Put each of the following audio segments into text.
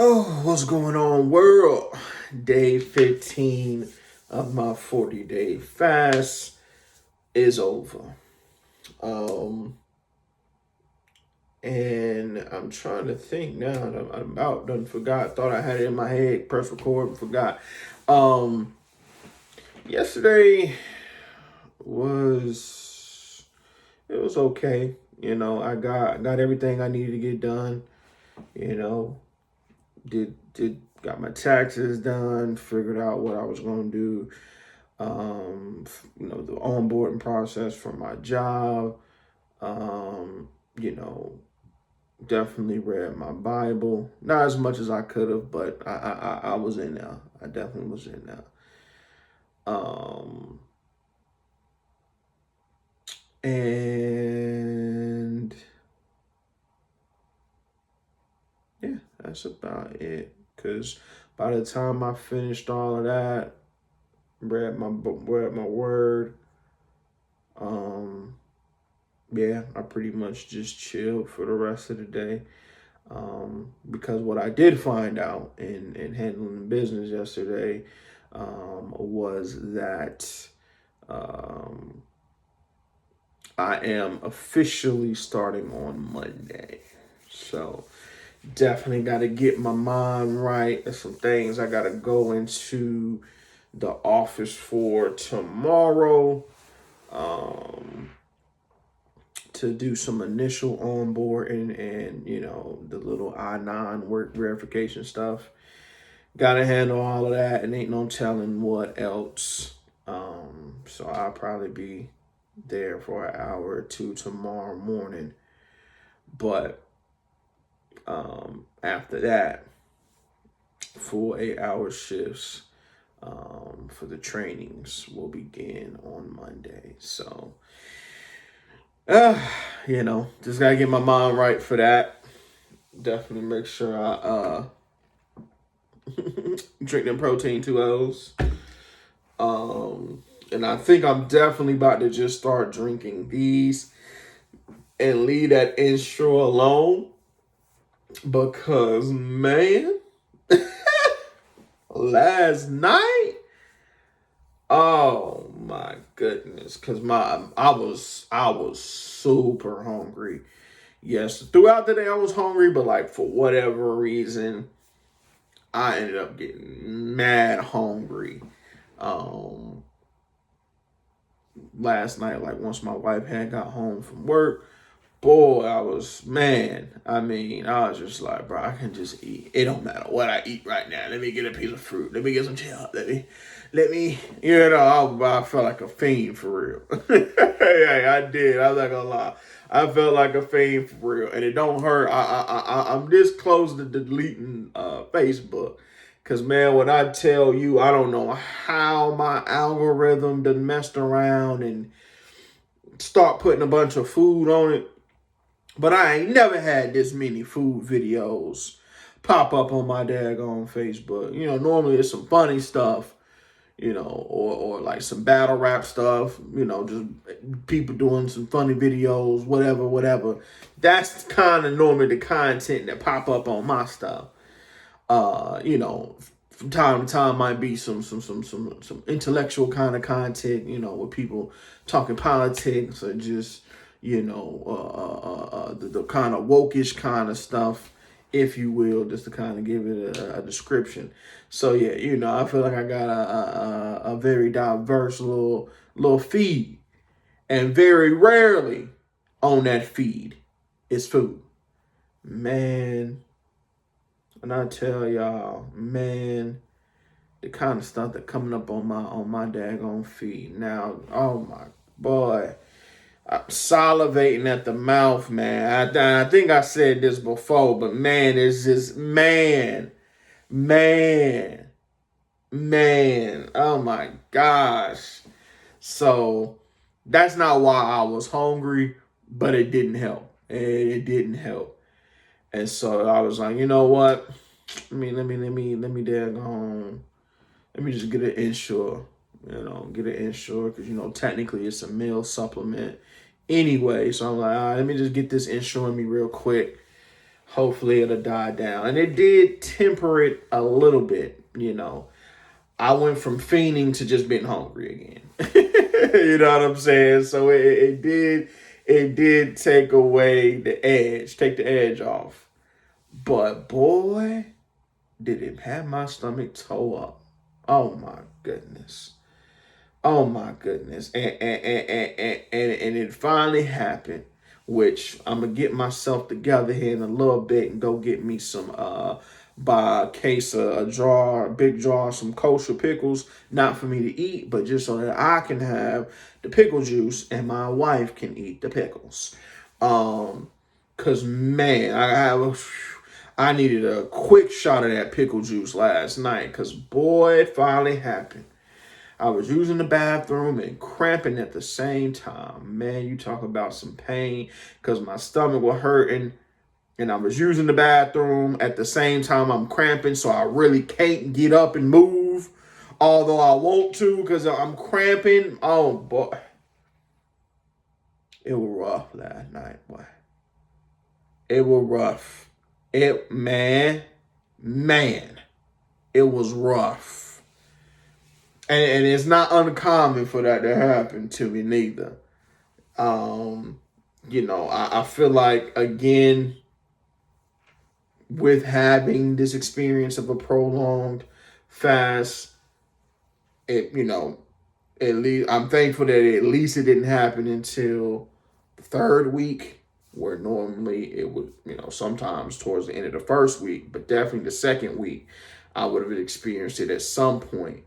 Oh, what's going on, world? Day 15 of my 40-day fast is over. Um, and I'm trying to think now. I'm about done forgot. Thought I had it in my head. Press record and forgot. Um, Yesterday was it was okay. I got everything I needed to get done. You know, did got my taxes done. Figured out what I was going to do. The onboarding process for my job. Um, you know, Definitely read my Bible. Not as much as I could have, but I was in there. I definitely was in there. Um, and yeah, that's about it. Cause by the time I finished all of that, read my word. Um, yeah, I pretty much just chilled for the rest of the day. Because what I did find out in handling business yesterday was that um, I am officially starting on Monday. So definitely got to get my mind right. There's some things I got to go into the office for tomorrow. Um, to do some initial onboarding and the little I-9 work verification stuff. Gotta handle all of that, and ain't no telling what else. So I'll probably be there for an hour or two tomorrow morning. But after that, full 8 hour shifts for the trainings will begin on Monday. So Uh, just gotta get my mind right for that. Definitely make sure I drink them protein 2 O's. And I think I'm definitely about to just start drinking these and leave that Ensure alone because man, last night, oh my goodness, because I was super hungry. Yes, throughout the day I was hungry, but like for whatever reason, I ended up getting mad hungry. Um, Last night, like once my wife had got home from work, boy, I was just like, bro, I can just eat. It don't matter what I eat right now. Let me get a piece of fruit. Let me get some chips. I felt like a fiend for real. Yeah, I did. I was not gonna lie. I felt like a fiend for real, and it don't hurt. I'm this close to deleting Facebook, cause man, when I tell you, I don't know how my algorithm done messed around and start putting a bunch of food on it. But I ain't never had this many food videos pop up on my daggone Facebook. Normally it's some funny stuff, or like some battle rap stuff, just people doing some funny videos, whatever. That's kind of normally the content that pop up on my stuff. From time to time might be some intellectual kind of content, with people talking politics or just the kind of wokish kind of stuff, if you will, just to kind of give it a description. So yeah, I feel like I got a very diverse little feed, and very rarely on that feed is food, man. And I tell y'all, man, the kind of stuff that coming up on my daggone feed now. Oh my boy, I'm salivating at the mouth, man. I think I said this before, but man, it's just man, man. Oh my gosh. So that's not why I was hungry, but it didn't help. It didn't help. And so I was like, you know what? Let me daggone. Let me just get an Ensure. Get an Ensure because technically it's a meal supplement anyway. So I'm like, all right, let me just get this Ensure me real quick. hopefully it'll die down. And it did temper it a little bit, you know. I went from fiending to just being hungry again. You know what I'm saying? So it did take away the edge, take the edge off. But boy, did it have my stomach toe up. Oh my goodness. Oh my goodness. And it finally happened, which I'm gonna get myself together here in a little bit and go get me some buy a case of a big jar, some kosher pickles, not for me to eat, but just so that I can have the pickle juice and my wife can eat the pickles. Cause man, I needed a quick shot of that pickle juice last night, cause boy, it finally happened. I was using the bathroom and cramping at the same time. Man, you talk about some pain, because my stomach was hurting and I was using the bathroom at the same time I'm cramping, so I really can't get up and move, although I want to because I'm cramping. Oh, boy. It was rough last night, boy. It was rough. Man, it was rough. And it's not uncommon for that to happen to me neither. You know, I feel like, again, with having this experience of a prolonged fast, it, you know, at least I'm thankful that at least it didn't happen until the third week, where normally it would, you know, sometimes towards the end of the first week, but definitely the second week, I would have experienced it at some point,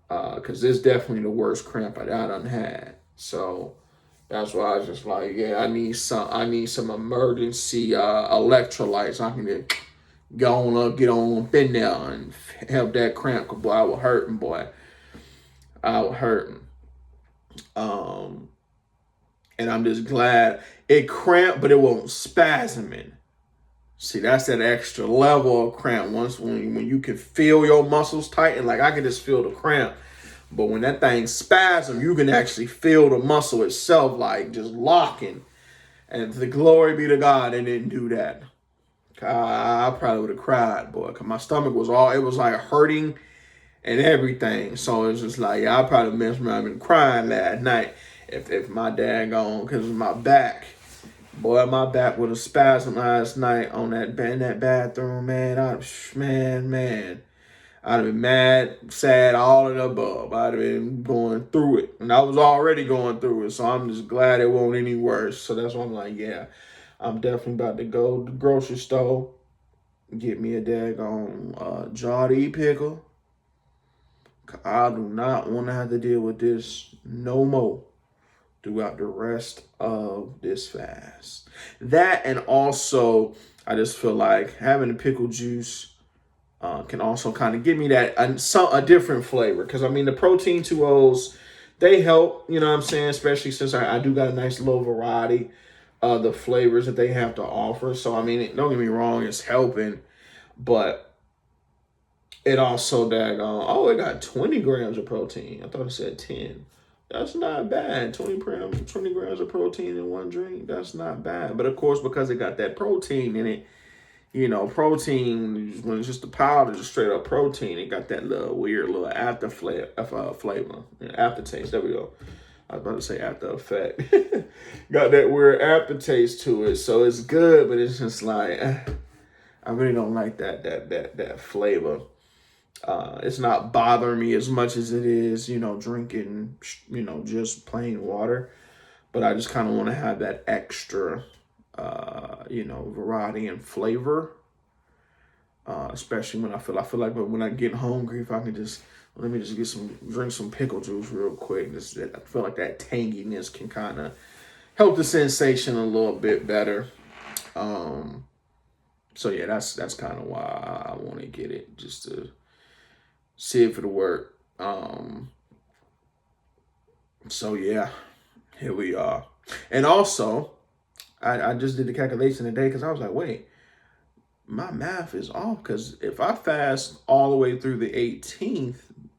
because this is definitely the worst cramp I done had. So that's why I was just like, yeah, I need some emergency electrolytes. I can just get on up in there and help that cramp. Cause boy, I was hurting, boy. I was hurting. And I'm just glad it cramped, but it wasn't spasming. See, that's that extra level of cramp. Once when you can feel your muscles tighten, like I can just feel the cramp. But when that thing spasms, you can actually feel the muscle itself like just locking. And the glory be to God, they didn't do that. I probably would have cried, boy, because my stomach was it was like hurting and everything. So it's just like, yeah, I probably messed around and crying last night if my dad gone, because my back. Boy, my back would have spasmed last night on that bathroom, man. Man. I'd have been mad, sad, all of the above. I'd have been going through it. And I was already going through it, so I'm just glad it won't any worse. So that's why I'm like, yeah, I'm definitely about to go to the grocery store, get me a daggone Jardy pickle. I do not want to have to deal with this no more throughout the rest of this fast. That, and also, I just feel like having the pickle juice can also kind of give me that a different flavor. Because, I mean, the Protein 2Os, they help, you know what I'm saying? Especially since I do got a nice little variety of the flavors that they have to offer. So, I mean, don't get me wrong, it's helping. But it also, it got 20 grams of protein. I thought it said 10. That's not bad. 20 grams of protein in one drink. That's not bad. But, of course, because it got that protein in it, you know, protein, when it's just the powder, just straight up protein, it got that little weird little flavor, aftertaste. There we go. I was about to say after effect. Got that weird aftertaste to it. So it's good, but it's just like, I really don't like that flavor. It's not bothering me as much as it is, you know, drinking, you know, just plain water. But I just kind of want to have that extra you know, variety and flavor, especially when I feel like when I get hungry, if I can just let me just drink some pickle juice real quick. I feel like that tanginess can kind of help the sensation a little bit better. So yeah, that's kind of why I want to get it, just to see if it'll work. So yeah, here we are, and also. I just did the calculation today because I was like, wait, my math is off. Because if I fast all the way through the 18th,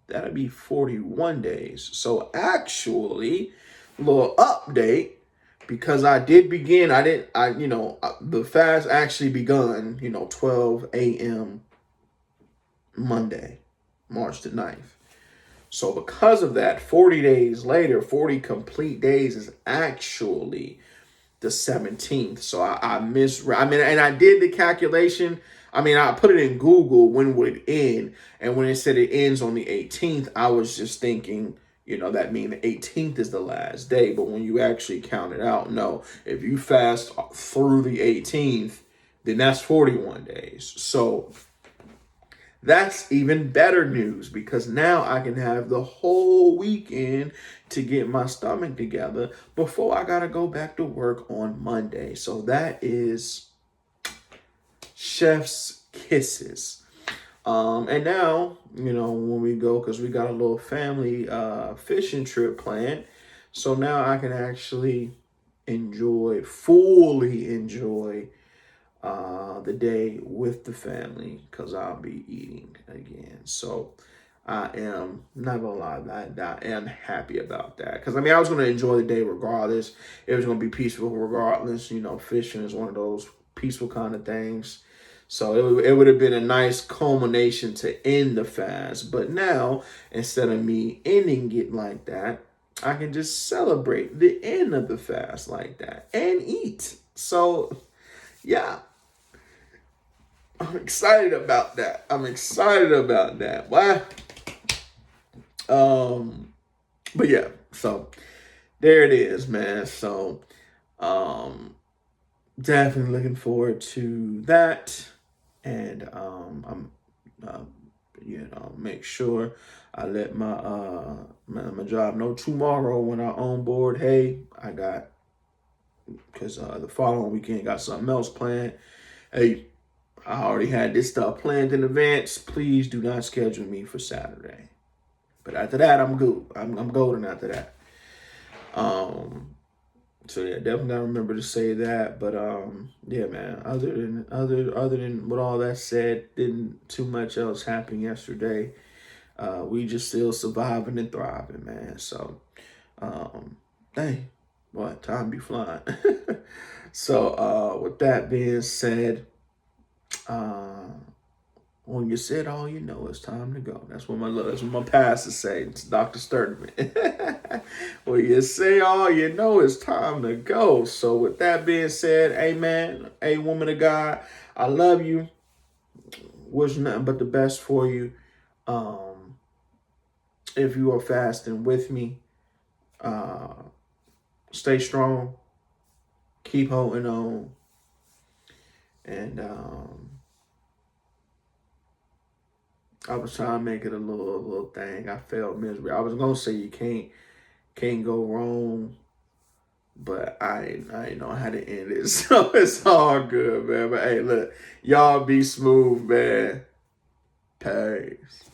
that'd be 41 days. So actually, little update, because I did begin, the fast actually begun, 12 a.m. Monday, March the 9th. So because of that, 40 days later, 40 complete days is actually the 17th. So and I did the calculation. I put it in Google, when would it end? And when it said it ends on the 18th, I was just thinking, that means the 18th is the last day. But when you actually count it out, no, if you fast through the 18th, then that's 41 days. So that's even better news, because now I can have the whole weekend to get my stomach together before I got to go back to work on Monday. So that is chef's kisses. And now, when we go, because we got a little family fishing trip planned. So now I can actually fully enjoy the day with the family, because I'll be eating again. So I am not gonna lie, I am happy about that, because I was gonna enjoy the day regardless. It was gonna be peaceful regardless. Fishing is one of those peaceful kind of things. So it would have been a nice culmination to end the fast. But now, instead of me ending it like that, I can just celebrate the end of the fast like that and eat. So yeah, I'm excited about that. Why? But yeah, so there it is, man. So, definitely looking forward to that, and I'm, make sure I let my job know tomorrow when I on board. Hey, I got, because the following weekend got something else planned. Hey, I already had this stuff planned in advance. Please do not schedule me for Saturday. But after that, I'm good. I'm golden after that. So yeah, definitely gotta remember to say that. But yeah, man. Other than what all that said, didn't too much else happen yesterday. We just still surviving and thriving, man. So, dang, boy, time be flying. So, with that being said, when you said all you know, it's time to go. That's what my pastor say. It's Dr. Sturtevant. When you say all you know, it's time to go. So with that being said, amen. Hey, woman of God, I love you. Wish nothing but the best for you. If you are fasting with me, stay strong. Keep holding on. And I was trying to make it a little thing. I felt miserable. I was gonna say you can't go wrong, but I know how to end it. So it's all good, man. But hey, look, y'all be smooth, man. Peace.